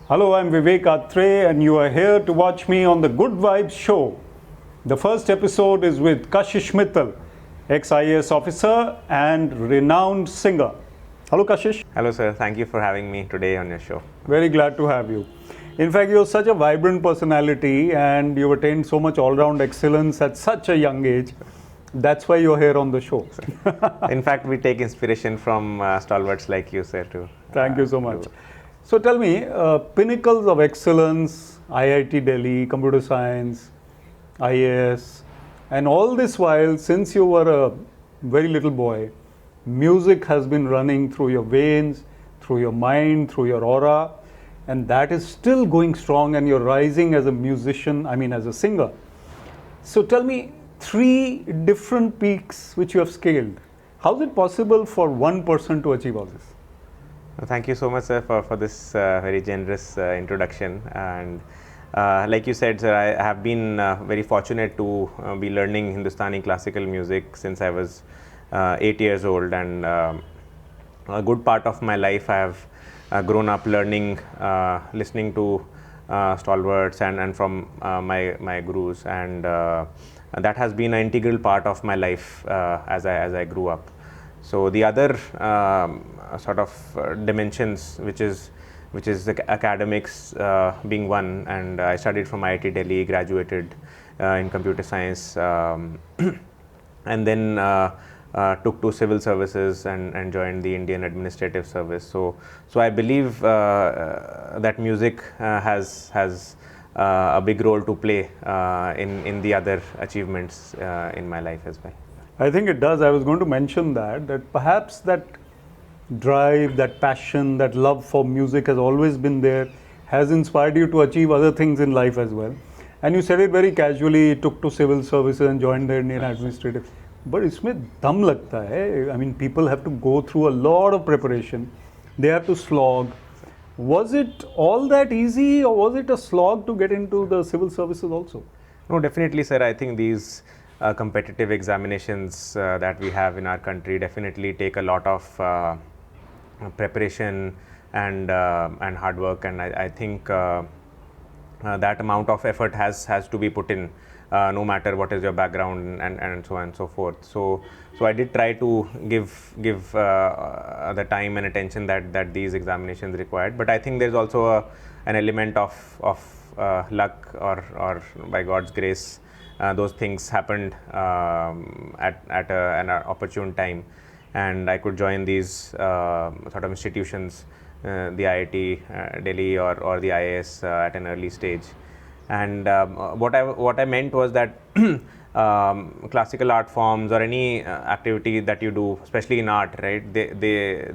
Hello, I'm Vivek Atre, and you are here to watch me on the Good Vibes Show. The first episode is with Kashish Mittal, ex-IAS officer and renowned singer. Hello, Kashish. Hello, sir. Thank you for having me today on your show. Very glad to have you. In fact, you're such a vibrant personality, and you've attained so much all-round excellence at such a young age. That's why you're here on the show. In fact, we take inspiration from stalwarts like you, sir, too. Thank you so much. So tell me, pinnacles of excellence, IIT Delhi, computer science, IAS, and all this while, since you were a very little boy, music has been running through your veins, through your mind, through your aura, and that is still going strong, and you're rising as a musician, as a singer. So tell me, 3 different peaks which you have scaled. How is it possible for one person to achieve all this? Thank you so much, sir, for this very generous introduction. And like you said, sir, I have been very fortunate to be learning Hindustani classical music since I was 8 years old. And a good part of my life I have grown up learning, listening to stalwarts and from my gurus. And that has been an integral part of my life as I grew up. So the other sort of dimensions, which is the academics being one, and I studied from IIT Delhi, graduated in computer science, and then took to civil services and joined the Indian Administrative Service. So I believe that music has a big role to play in the other achievements in my life as well. I think it does. I was going to mention that perhaps that drive, that passion, that love for music has always been there, has inspired you to achieve other things in life as well. And you said it very casually, took to civil services and joined the Indian Administrative. But isme dam lagta hai. People have to go through a lot of preparation. They have to slog. Was it all that easy, or was it a slog to get into the civil services also? No, definitely, sir. I think these competitive examinations that we have in our country definitely take a lot of preparation and hard work, and I think that amount of effort has to be put in, no matter what is your background and so on and so forth. So I did try to give the time and attention that these examinations required, but I think there's also an element of luck or by God's grace. Those things happened at an opportune time, and I could join these sort of institutions, the IIT Delhi or the IAS at an early stage. And what I meant was that classical art forms or any activity that you do, especially in art, right?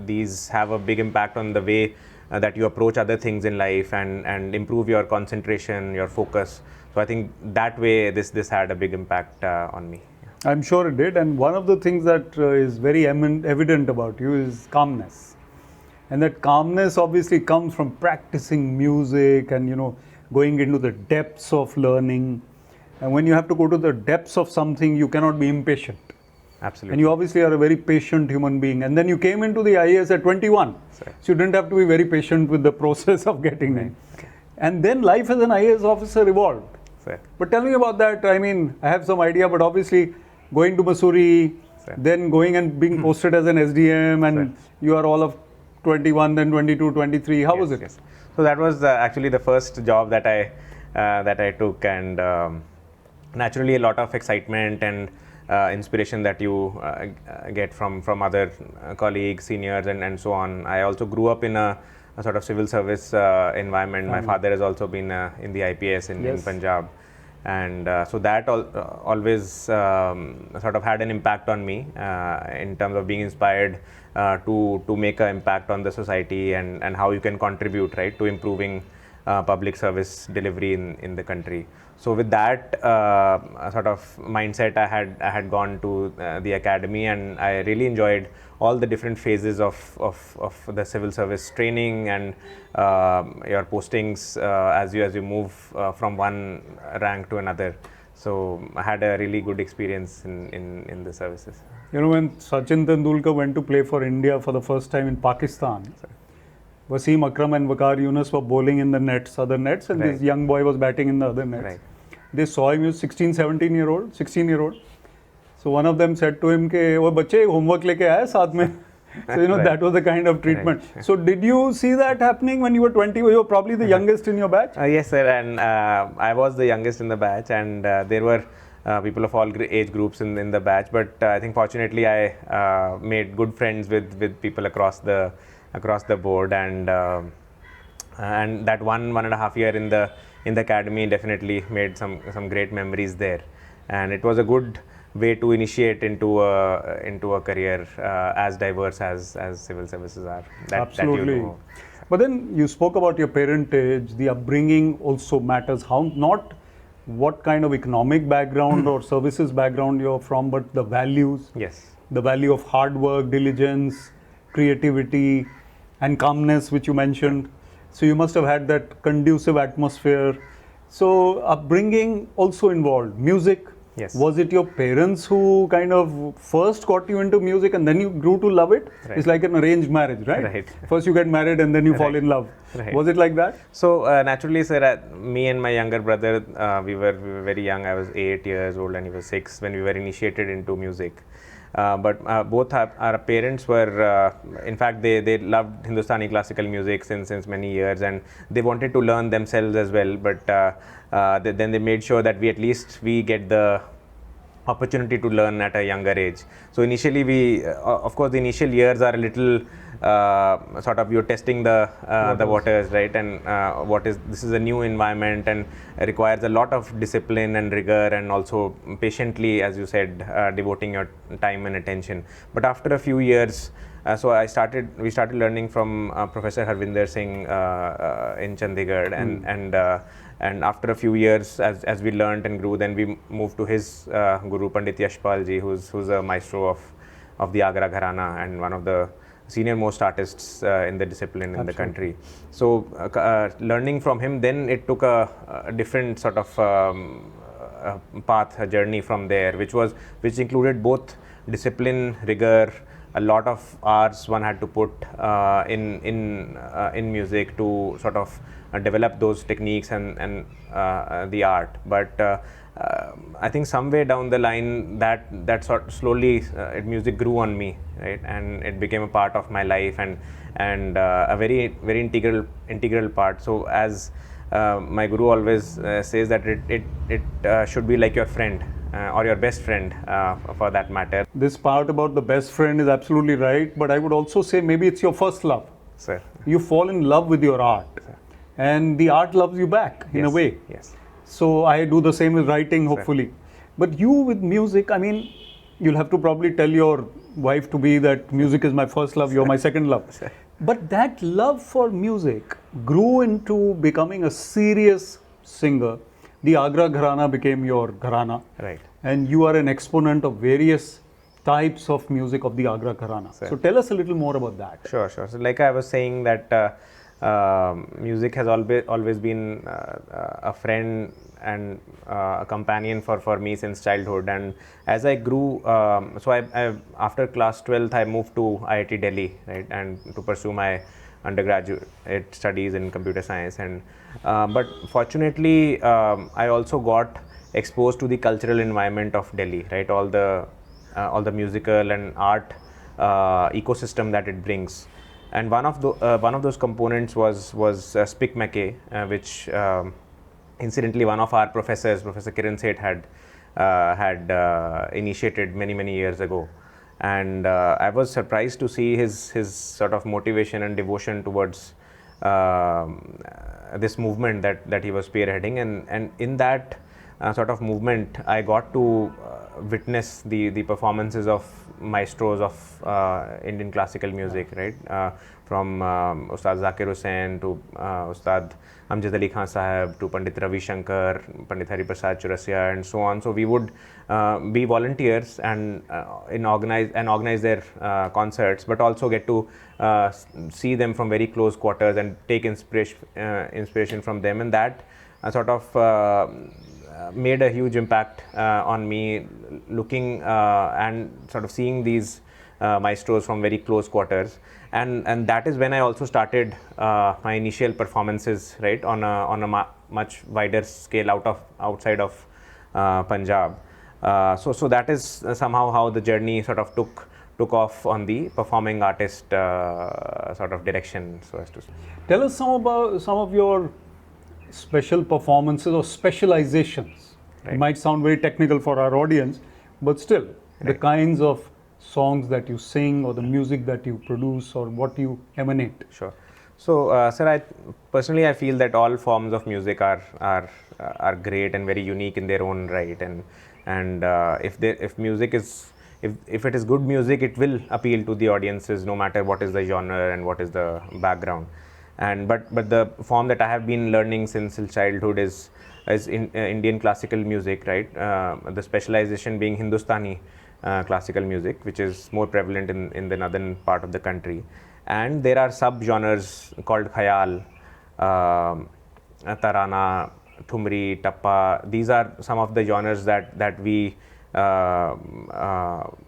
These have a big impact on the way that you approach other things in life and improve your concentration, your focus. So I think that way this had a big impact on me. I'm sure it did, and one of the things that is very evident about you is calmness. And that calmness obviously comes from practicing music and going into the depths of learning. And when you have to go to the depths of something, you cannot be impatient. Absolutely. And you obviously are a very patient human being. And then you came into the IAS at 21. Sorry. So you didn't have to be very patient with the process of getting in. And then life as an IAS officer evolved. Sorry. But tell me about that. I have some idea, but obviously going to Mussoorie, then going and being posted as an SDM, and you are all of 21, then 22, 23. How was it? Yes. So that was actually the first job that I took, and naturally a lot of excitement and inspiration that you get from other colleagues, seniors, and so on. I also grew up in a sort of civil service environment. My father has also been in the IPS in Punjab, and so that always sort of had an impact on me in terms of being inspired to make an impact on the society and how you can contribute, right, to improving public service delivery in the country. So with that sort of mindset, I had gone to the academy, and I really enjoyed all the different phases of the civil service training and your postings as you move from one rank to another. So I had a really good experience in the services. You know, when Sachin Tendulkar went to play for India for the first time in Pakistan, Wasim Akram and Waqar Yunus were bowling in the nets, other nets, and this Right. young boy was batting in the other nets. Right. They saw him, he was 16, 17-year-old, 16-year-old. So one of them said to him, "के वो बच्चे homework लेके आए साथ में." So Right. that was the kind of treatment. So did you see that happening when you were 20? You were probably the youngest in your batch. Yes, sir, and I was the youngest in the batch, and there were people of all age groups in the batch. But I think fortunately I made good friends with people across the board, and that 1.5 year in the academy definitely made some great memories there, and it was a good way to initiate into a career as diverse as civil services are. Absolutely. That you know. But then you spoke about your parentage, the upbringing also matters. How, not what kind of economic background or services background you're from, but the values, Yes. the value of hard work, diligence, creativity, and calmness, which you mentioned. So you must have had that conducive atmosphere. So upbringing also involved music. Yes. Was it your parents who kind of first got you into music and then you grew to love it? Right. It's like an arranged marriage, right? Right. First you get married and then you fall Right. in love. Right. Was it like that? So naturally, sir, me and my younger brother, we were very young. I was 8 years old and he was 6 when we were initiated into music. But both our parents were, in fact, they loved Hindustani classical music since many years, and they wanted to learn themselves as well. But then they made sure that we get the opportunity to learn at a younger age. So initially we, of course, the initial years are a little sort of you're testing the waters, right? And this is a new environment and requires a lot of discipline and rigor, and also patiently, as you said, devoting your time and attention. But after a few years, so we started learning from Professor Harvinder Singh in Chandigarh, and after a few years, as we learned and grew, then we moved to his guru Pandit Yashpal ji, who's a maestro of the Agra Gharana and one of the senior most artists in the discipline in the country. So learning from him, then it took a different sort of path, a journey from there, which included both discipline, rigor, a lot of hours one had to put in music to sort of develop those techniques and the art. But I think somewhere down the line that sort of slowly music grew on me, right, and it became a part of my life and a very integral part. So as my guru always says that it should be like your friend or your best friend for that matter. This part about the best friend is absolutely right, but I would also say maybe it's your first love. Sir. You fall in love with your art, and the art loves you back in a way. Yes. So I do the same with writing, hopefully. But you with music, I mean, you'll have to probably tell your wife to be that music is my first love, you're my second love. But that love for music grew into becoming a serious singer. The Agra Gharana became your Gharana. Right. And you are an exponent of various types of music of the Agra Gharana. So tell us a little more about that. Sure. So like I was saying that music has always been a friend and a companion for me since childhood. And as I grew, so I after class 12th I moved to IIT Delhi, right, and to pursue my undergraduate studies in computer science. And but fortunately I also got exposed to the cultural environment of Delhi, right, all the musical and art ecosystem that it brings. And one of those components was Spic Mackey, which incidentally one of our professors, Professor Kiran Seth, had initiated many years ago. And I was surprised to see his sort of motivation and devotion towards this movement that he was spearheading. And in that sort of movement, I got to witness the performances of maestros of Indian classical music, right, from Ustad Zakir Hussain to Ustad Amjad Ali Khan Sahab to Pandit Ravi Shankar, Pandit Hari Prasad Chaurasia, and so on. So we would be volunteers and organize their concerts, but also get to see them from very close quarters and take inspiration from them, and that sort of made a huge impact on me, looking and sort of seeing these maestros from very close quarters, and that is when I also started my initial performances, right, on a much wider scale outside of Punjab. So that is somehow how the journey sort of took off on the performing artist sort of direction, so as to say. Tell us some of your special performances or specializations. Right. It might sound very technical for our audience, but still, the kinds of songs that you sing or the music that you produce or what you emanate. Sure. So, sir, I feel that all forms of music are great and very unique in their own right, and if music is if it is good music, it will appeal to the audiences no matter what is the genre and what is the background. And but the form that I have been learning since childhood is Indian classical music, right? The specialization being Hindustani classical music, which is more prevalent in the northern part of the country. And there are sub-genres called khayal, tarana, thumri, tappa. These are some of the genres that we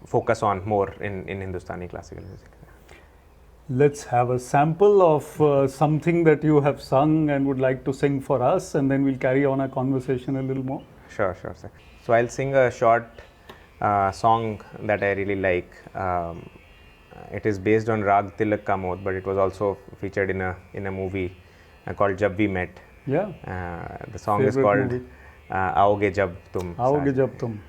focus on more in Hindustani classical music. Let's have a sample of something that you have sung and would like to sing for us, and then we'll carry on our conversation a little more. Sure, sir. So I'll sing a short song that I really like. It is based on Rag Tilak Kamod, but it was also featured in a movie called Jab We Met. Yeah. The song Favorite is called movie. Aoge Jab Tum. Aoge Jab Tum.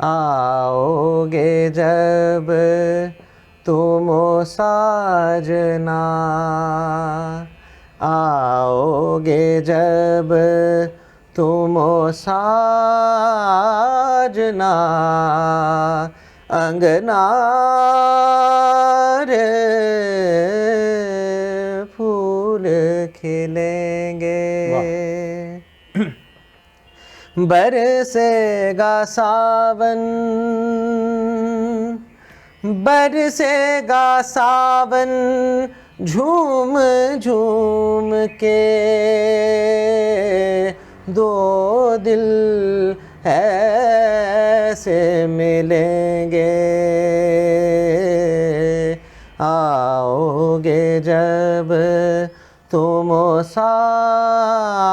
आओगे जब तुम साजना, आओगे जब तुम साजना, अंगना रे फूल खिलेंगे, बरसेगा सावन, बरसेगा सावन, झूम झूम के, दो दिल ऐसे मिलेंगे, आओगे जब तुम साजना,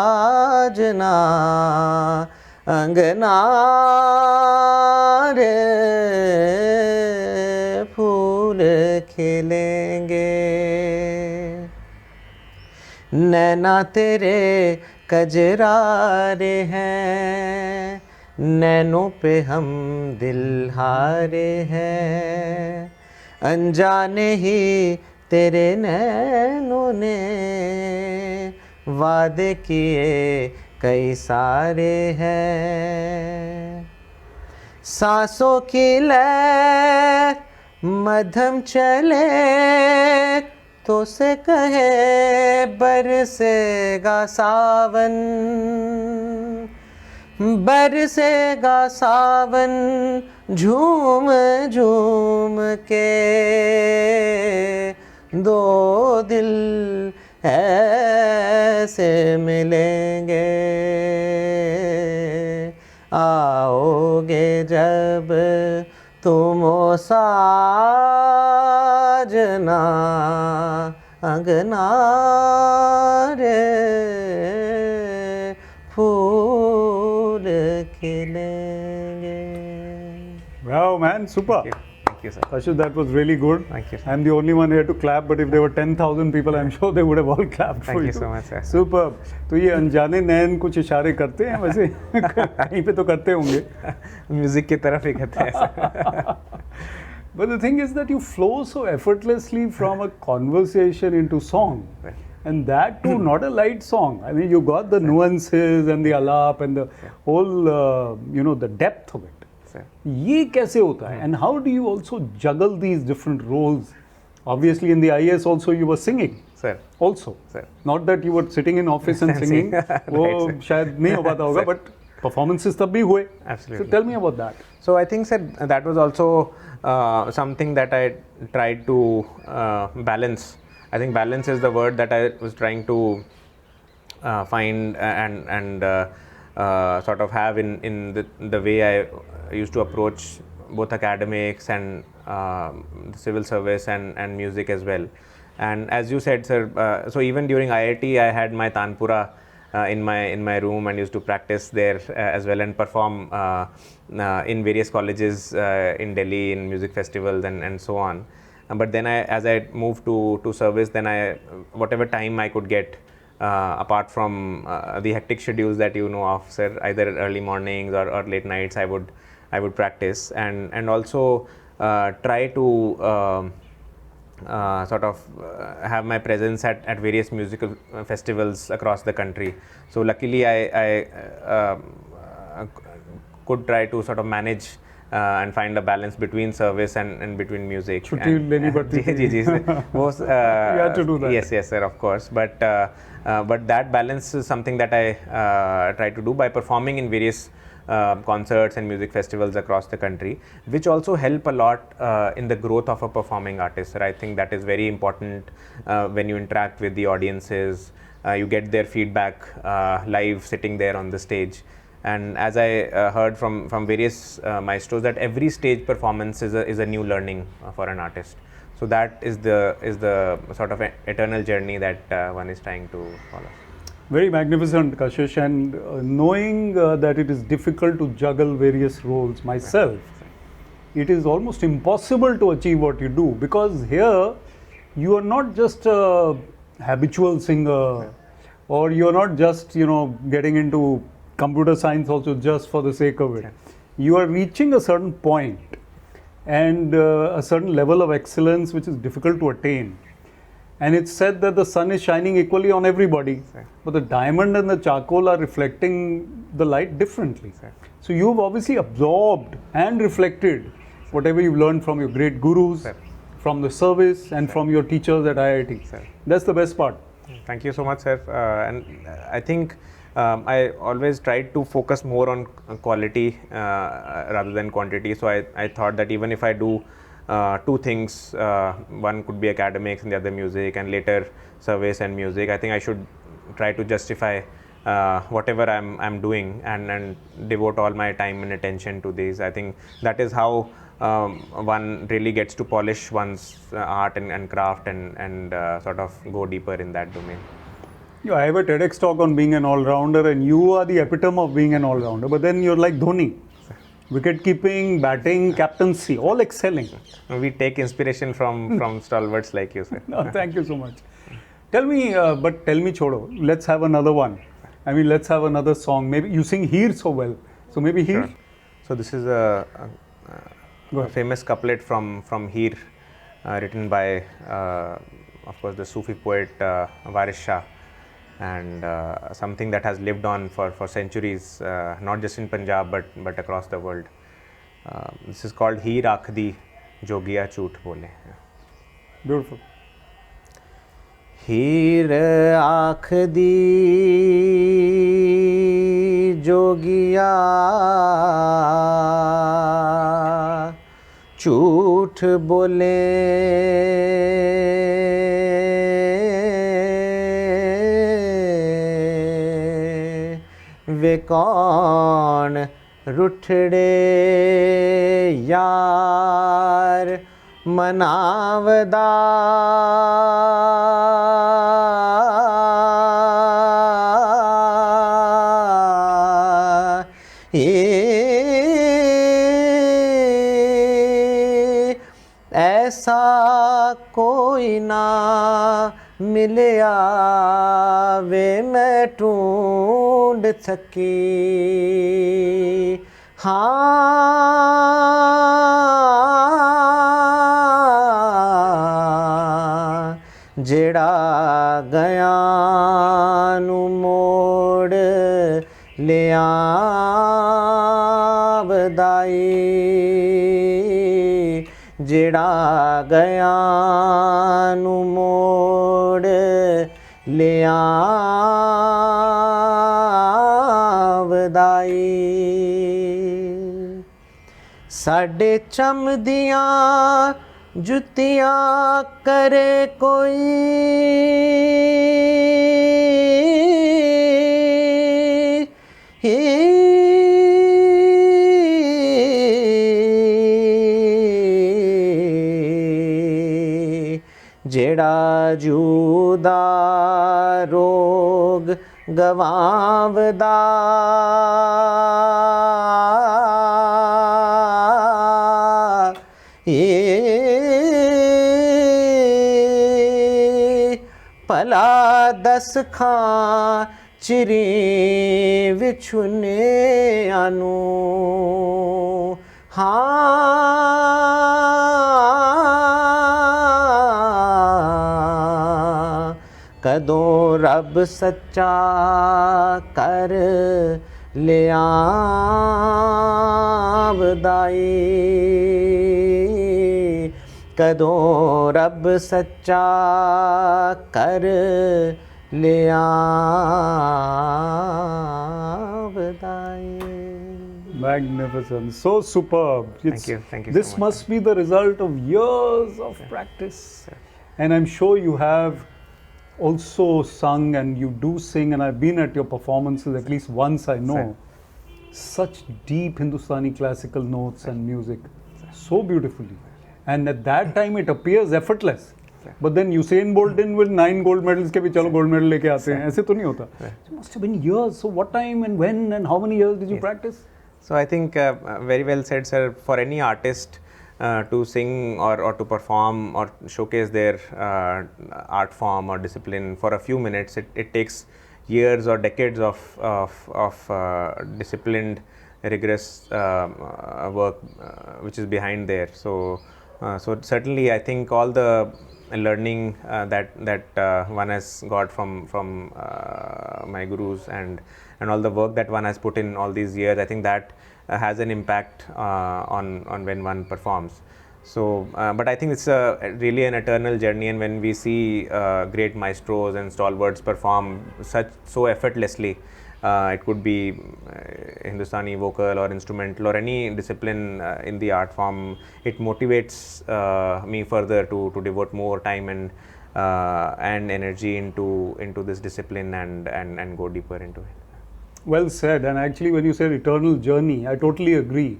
अंगना रे फूल खिलेंगे, नैना तेरे कजरारे हैं, नैनों पे हम दिल हारे हैं, अनजाने ही तेरे नैनों ने वादे किए कई सारे हैं, सांसों की लय मध्यम चले तो से कहे बरसेगा सावन, बरसेगा सावन, झूम झूम के, दो दिल ऐसे मिलेंगे, आओगे जब तुम साजना, अंगना रे फूल खिलेंगे. Wow, man, super. Thank you, sir. Ashut, that was really good. Thank you, sir. I'm the only one here to clap, but if there were 10,000 people, I'm sure they would have all clapped for Thank you. you so much, sir. Super. तो ये अनजाने नैन कुछ इशारे करते हैं वैसे कहीं पे तो करते होंगे. म्यूजिक की तरफ ही कहते हैं. But the thing is that you flow so effortlessly from a conversation into song. Right. And that too, not a light song. I mean, you got the nuances and the alap and the whole, the depth of it. Sir. ये कैसे होता है? And how do you also juggle these different roles? Obviously, in the IAS also you were singing. Sir. Also. Sir. Not that you were sitting in office and singing. वो शायद नहीं हो पाता होगा, but performances तब भी हुए. Absolutely. So tell me about that. So I think, sir, that was also something that I tried to balance. I think balance is the word that I was trying to find and sort of have in the way I used to approach both academics and the civil service and music as well. And as you said, sir, so even during IIT, I had my Tanpura in my room and used to practice there as well and perform in various colleges in Delhi in music festivals and so on. But then as I moved to service, then whatever time I could get apart from the hectic schedules that you know of, sir, either early mornings or late nights, I would practice and also try to sort of have my presence at various musical festivals across the country. So luckily I could try to sort of manage and find a balance between service and between music. छुट्टी लेनी पड़ती थी. जी वो You had to do that. yes sir, of course, but that balance is something that I try to do by performing in various concerts and music festivals across the country, which also help a lot in the growth of a performing artist. I think that is very important when you interact with the audiences, you get their feedback live sitting there on the stage. And as I heard from various maestros, that every stage performance is a new learning for an artist. So that is the sort of eternal journey that one is trying to follow. Very magnificent, Kashish, and knowing that it is difficult to juggle various roles myself, it is almost impossible to achieve what you do, because here you are not just a habitual singer, or you are not just getting into computer science also just for the sake of it. You are reaching a certain point and a certain level of excellence which is difficult to attain. And it's said that the sun is shining equally on everybody, but the diamond and the charcoal are reflecting the light differently. So you've obviously absorbed and reflected whatever you've learned from your great gurus, from the service and from your teachers at IIT. That's the best part. Thank you so much, sir. And I think I always tried to focus more on quality rather than quantity. So I thought that even if I do two things, one could be academics and the other music, and later service and music, I think I should try to justify whatever I'm doing and devote all my time and attention to these. I think that is how one really gets to polish one's art and craft and sort of go deeper in that domain. I have a TEDx talk on being an all-rounder, and you are the epitome of being an all-rounder. But then you're like Dhoni. Wicket keeping, batting, captaincy, all excelling. We take inspiration from stalwarts like you, sir. No, thank you so much. Tell me, Chodo, let's have another one. I mean, let's have another song. Maybe you sing Heer so well. So maybe Heer? Sure. So this is a famous couplet from Heer, written by, of course, the Sufi poet Waris Shah. And something that has lived on for centuries, not just in Punjab but across the world. This is called Heer Aakhdi Jogiya Chhoot Bole. Beautiful. हीर आखदी जोगिया झूठ बोले वे कौन रुठड़े यार मनावदा ऐसा कोई ना मिलया वे मैं ढूंढ सकी हाँ ਜਿਹੜਾ ਗਿਆ ਨੂੰ ਮੋੜ ਲਿਆਵਦਾ ਏ ਜਿਹੜਾ ਗਿਆ ਨੂੰ ਮੋੜ ਲਿਆਵਦਾ ਏ ਸਾਡੇ ਚਮਦੀਆਂ ਜੁੱਤੀਆਂ ਕਰੇ ਕੋਈ ਜਿਹੜਾ ਜੂਦਾ ਰੋਗ ਗਵਾਵਦਾ ਏ ਭਲਾ ਦਸ ਖਾਂ ਚਿਰੀ ਵਿਛੁਨਿਆਂ ਨੂੰ ਹਾਂ ਕਦੋਂ ਰੱਬ ਸੱਚਾ ਕਰ ਲਿਆਵਦਾ ਏ ਕਦੋਂ ਰੱਬ ਸੱਚਾ ਕਰ ਲਿਆਵਦਾ ਏ Magnificent, so superb. Thank you so This much. must be the result of years of practice. And I'm sure you have also sung, and you do sing, and I've been at your performances at least once, I know. Such deep Hindustani classical notes and music, so beautifully. And at that time it appears effortless. But then Usain Bolt didn't win 9 gold medals के भी चलो gold medal लेके आते हैं, ऐसे तो नहीं होता. It must have been years. So what time and when and how many years did you practice? So I think very well said, sir. For any artist to sing or to perform or showcase their art form or discipline for a few minutes, it takes years or decades of disciplined, rigorous work which is behind there. So certainly I think all the learning that one has got from my gurus and all the work that one has put in all these years, I think that has an impact on when one performs. So but I think it's really an eternal journey, and when we see great maestros and stalwarts perform so effortlessly, it could be Hindustani vocal or instrumental or any discipline in the art form, it motivates me further to devote more time and energy into this discipline and go deeper into it. Well said. And actually when you said eternal journey, I totally agree.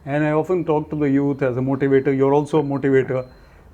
And I often talk to the youth as a motivator. You're also a motivator.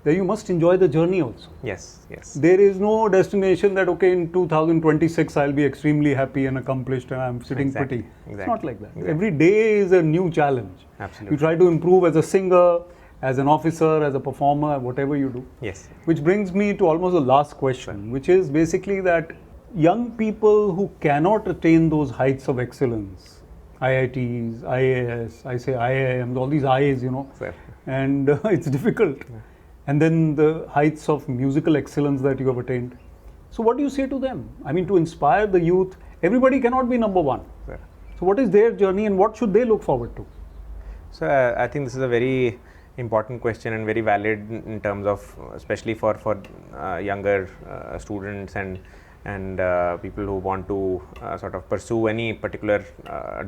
That you must enjoy the journey also. Yes. There is no destination that, okay, in 2026 I'll be extremely happy and accomplished and I'm sitting Exactly. pretty. It's not like that. Exactly. Every day is a new challenge. Absolutely. You try to improve as a singer, as an officer, as a performer, whatever you do. Yes. Which brings me to almost the last question, which is basically that young people who cannot attain those heights of excellence, IITs, IAS, I say IIMs, all these I's, you know, Sir. and it's difficult. And then the heights of musical excellence that you have attained. So what do you say to them? I mean, to inspire the youth, everybody cannot be number one. Sir. So what is their journey and what should they look forward to? So I think this is a very important question and very valid in terms of, especially for younger students and people who want to sort of pursue any particular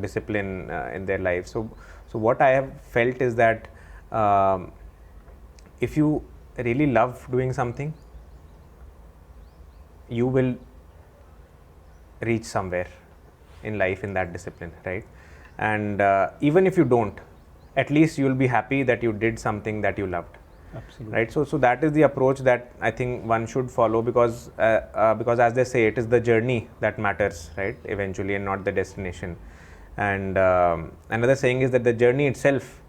discipline in their life. So what I have felt is that if you really love doing something, you will reach somewhere in life in that discipline, right? And even if you don't, at least you will be happy that you did something that you loved. Absolutely. Right, so that is the approach that I think one should follow, because as they say, it is the journey that matters, right, eventually, and not the destination. And another saying is that the journey itself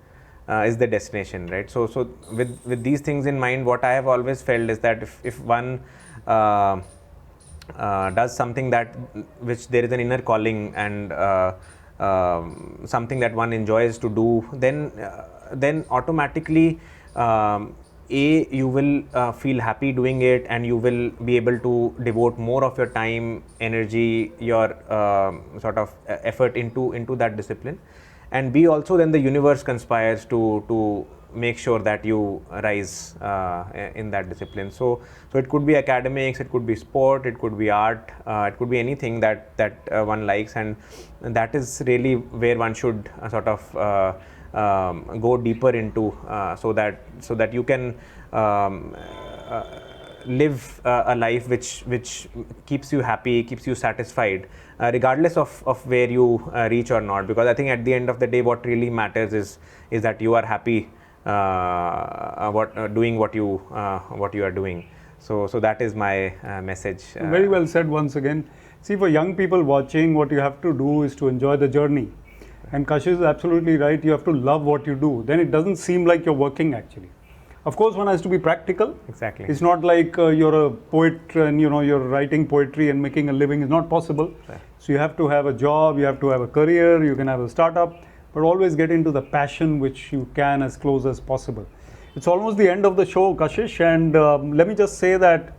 is the destination, right? So with these things in mind, what I have always felt is that if one does something that which there is an inner calling and something that one enjoys to do, then automatically you will feel happy doing it, and you will be able to devote more of your time, energy, your sort of effort into that discipline. And B, also then the universe conspires to make sure that you rise in that discipline. So it could be academics, it could be sport, it could be art, it could be anything that one likes, and that is really where one should sort of go deeper into, so that you can live a life which keeps you happy, keeps you satisfied, regardless of where you reach or not. Because I think at the end of the day, what really matters is that you are happy doing what you are doing. So that is my message. Very well said once again. See, for young people watching, what you have to do is to enjoy the journey. And Kashish is absolutely right. You have to love what you do. Then it doesn't seem like you're working actually. Of course, one has to be practical. Exactly. It's not like you're a poet and you're writing poetry and making a living is not possible. Right. So you have to have a job, you have to have a career, you can have a startup, but always get into the passion which you can as close as possible. It's almost the end of the show, Kashish, and let me just say that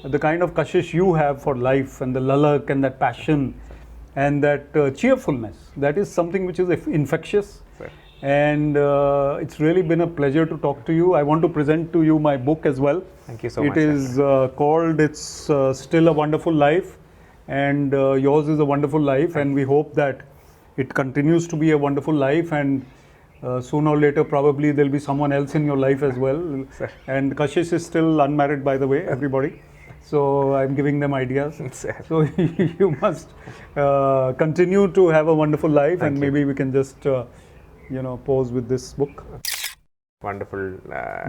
the kind of Kashish you have for life and the lalak and that passion and that cheerfulness, that is something which is infectious. Right. And it's really been a pleasure to talk to you. I want to present to you my book as well. Thank you so much. It is called It's Still a Wonderful Life, and yours is a wonderful life, and we hope that it continues to be a wonderful life, and sooner or later probably there'll be someone else in your life as well. Sir. And Kashish is still unmarried, by the way, everybody. So I'm giving them ideas. Sir. So you must continue to have a wonderful life. Thank and you. maybe we can just pose with this book. Wonderful.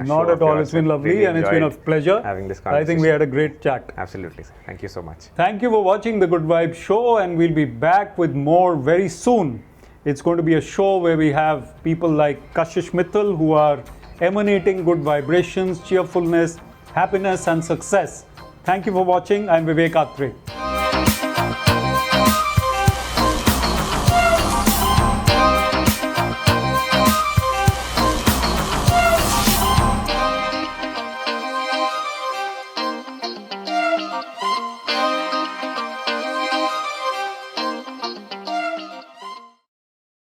Not at all. It's been lovely, and it's been a pleasure. having this I think we conversation. had a great chat. Absolutely, sir. Thank you so much. Thank you for watching the Good Vibe Show, and we'll be back with more very soon. It's going to be a show where we have people like Kashish Mittal who are emanating good vibrations, cheerfulness, happiness and success. Thank you for watching. I'm Vivek Atre.